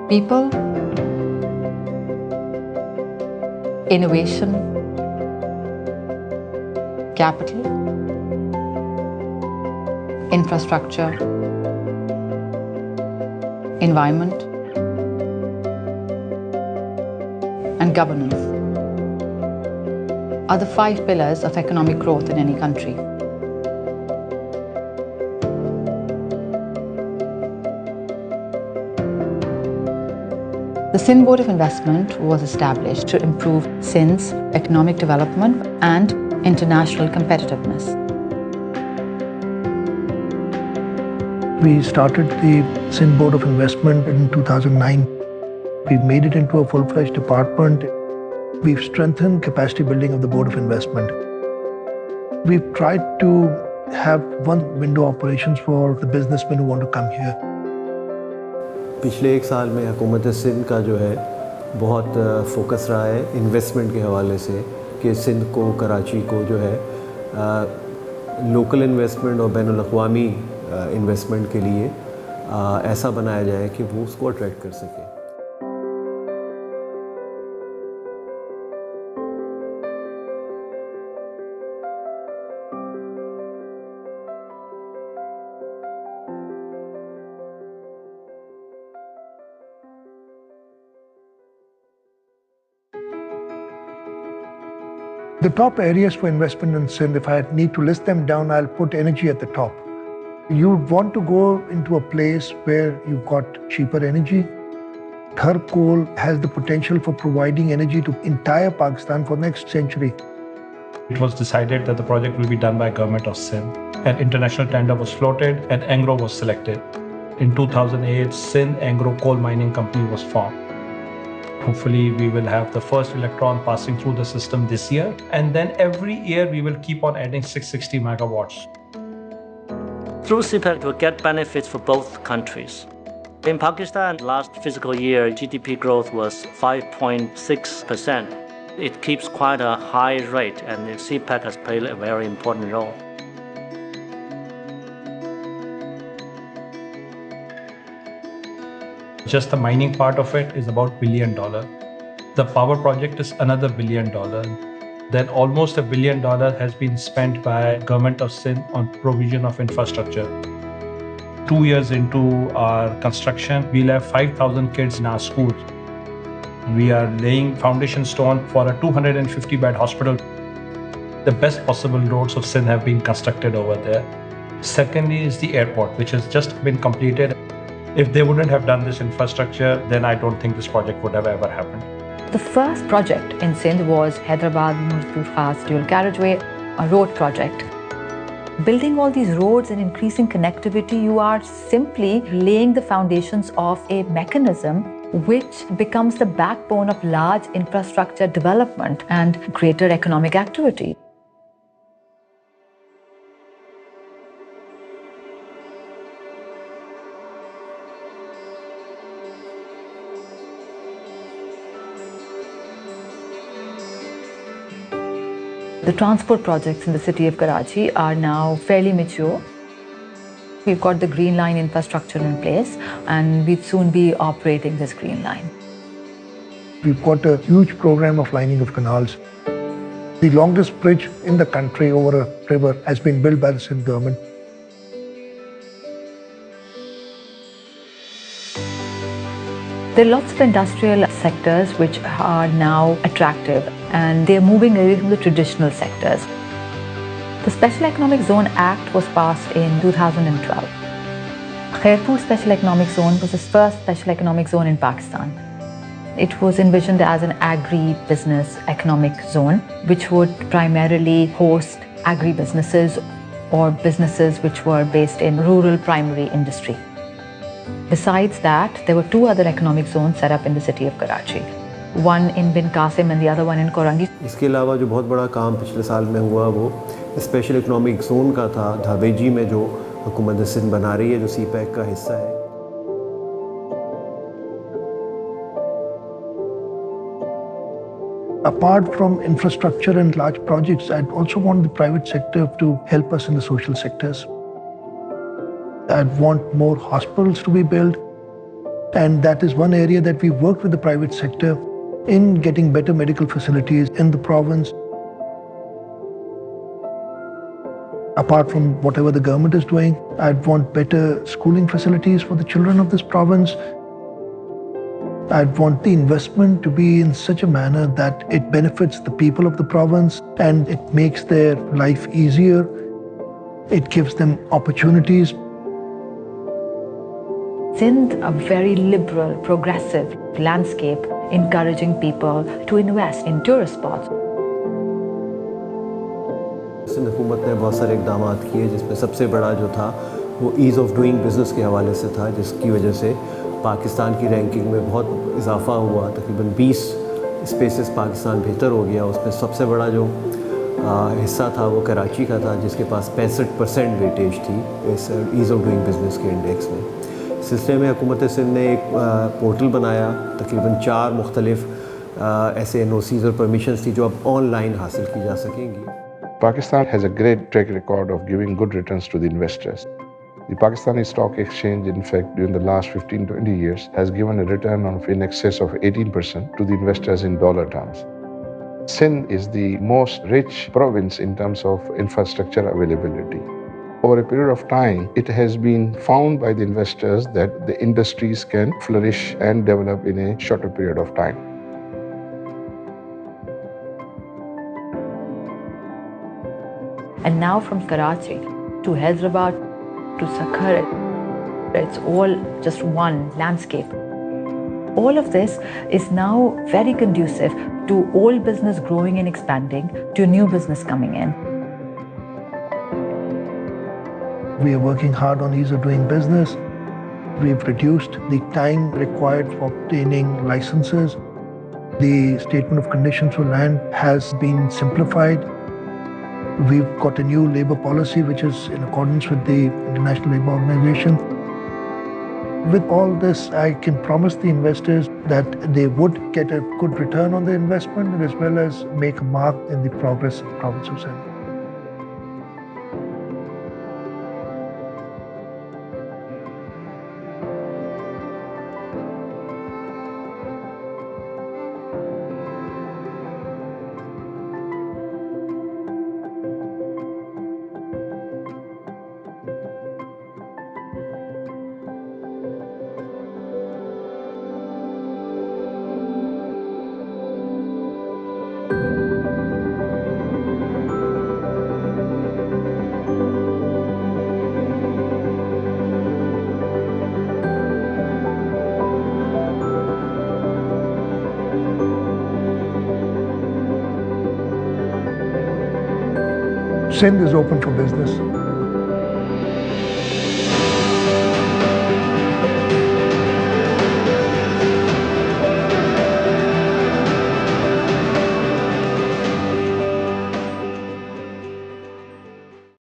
People, innovation, capital, infrastructure, environment, and governance are the 5 pillars of economic growth in any country. The Sindh Board of Investment was established to improve Sindh's economic development and international competitiveness. We started the Sindh Board of Investment in 2009. We've made it into a full-fledged department. We've strengthened capacity building of the Board of Investment. We've tried to have one window operations for the businessmen who want to come here. पिछले 1 साल में हुकूमत सिंध का जो है बहुत focus रहा है इन्वेस्टमेंट के हवाले से कि सिंध को कराची को जो है लोकल इन्वेस्टमेंट और बैनुल अक़वामी इन्वेस्टमेंट के लिए ऐसा बनाया जाए कि वो उसको अट्रैक्ट कर सके. The top areas for investment in Sindh, if I need to list them down, I'll put energy at the top. You want to go into a place where you've got cheaper energy. Thar coal has the potential for providing energy to entire Pakistan for next century. It was decided that the project will be done by Government of Sindh. An international tender was floated and Engro was selected. In 2008, Sindh Engro Coal Mining Company was formed. Hopefully, we will have the first electron passing through the system this year. And then every year, we will keep on adding 660 megawatts. Through CPEC, we'll get benefits for both countries. In Pakistan, last fiscal year, GDP growth was 5.6%. It keeps quite a high rate, and CPEC has played a very important role. Just the mining part of it is about $1 billion. The power project is another $1 billion. Then almost $1 billion has been spent by Government of Sindh on provision of infrastructure. 2 years into our construction, we'll have 5,000 kids in our schools. We are laying foundation stone for a 250-bed hospital. The best possible roads of Sindh have been constructed over there. Secondly is the airport, which has just been completed. If they wouldn't have done this infrastructure, then I don't think this project would have ever happened. The first project in Sindh was Hyderabad-Mirpur Khas dual carriageway, a road project. Building all these roads and increasing connectivity, you are simply laying the foundations of a mechanism which becomes the backbone of large infrastructure development and greater economic activity. The transport projects in the city of Karachi are now fairly mature. We've got the Green Line infrastructure in place, and we'll soon be operating this Green Line. We've got a huge program of lining of canals. The longest bridge in the country over a river has been built by the Sindh government. There are lots of industrial sectors which are now attractive, and they're moving away from the traditional sectors. The Special Economic Zone Act was passed in 2012. Khairpur Special Economic Zone was the first special economic zone in Pakistan. It was envisioned as an agri-business economic zone, which would primarily host agri-businesses or businesses which were based in rural primary industry. Besides that, there were 2 other economic zones set up in the city of Karachi. One in Bin Qasim and the other one in Korangi. इसके अलावा जो बहुत बड़ा काम पिछले साल में हुआ वो स्पेशल इकोनॉमिक जोन का था धाबेजी में जो हुकूमत सिंध बना रही है जो CPEC का हिस्सा है. Apart from infrastructure and large projects, I'd also want the private sector to help us in the social sectors. I'd want more hospitals to be built. And that is one area that we've worked with the private sector in getting better medical facilities in the province. Apart from whatever the government is doing, I'd want better schooling facilities for the children of this province. I'd want the investment to be in such a manner that it benefits the people of the province and it makes their life easier. It gives them opportunities. Sindh, a very liberal, progressive landscape, encouraging people to invest in tourist spots. Sindh हुकूमत ने बहुत सारे इकदाम किए, जिसमें सबसे बड़ा जो था वो ईज़ ऑफ डूइंग बिज़नेस के हवाले से था, जिसकी वजह से पाकिस्तान की रैंकिंग में बहुत इजाफा हुआ। तकरीबन 20 स्पेसेस पाकिस्तान बेहतर हो गया। उसमें सबसे बड़ा जो हिस्सा था वो कराची का था, जिसके पास 65% वेटेज थी इस ईज़ ऑफ डूइंग बिज़नेस के इंडेक्स में। इस सिलसिले में हुकूमत सिंध ने एक पोर्टल बनाया, तकरीबन 4 मुख्तलिफ ऐसे NOCs और परमिशंस थी जो अब ऑनलाइन हासिल की जा सकेंगी। Pakistan has a great track record of giving good returns to the investors. The Pakistani Stock Exchange, in fact, during the last 15-20 years, has given a return of in excess of 18% to the investors in dollar terms. Sindh is the most rich province in terms of infrastructure availability. Over a period of time, it has been found by the investors that the industries can flourish and develop in a shorter period of time. And now from Karachi to Hyderabad to Sakhar, it's all just one landscape. All of this is now very conducive to old business growing and expanding, to new business coming in. We are working hard on ease of doing business. We've reduced the time required for obtaining licenses. The statement of conditions for land has been simplified. We've got a new labour policy which is in accordance with the International Labour Organization. With all this, I can promise the investors that they would get a good return on their investment as well as make a mark in the progress of the province of Sindh. Sindh is open for business.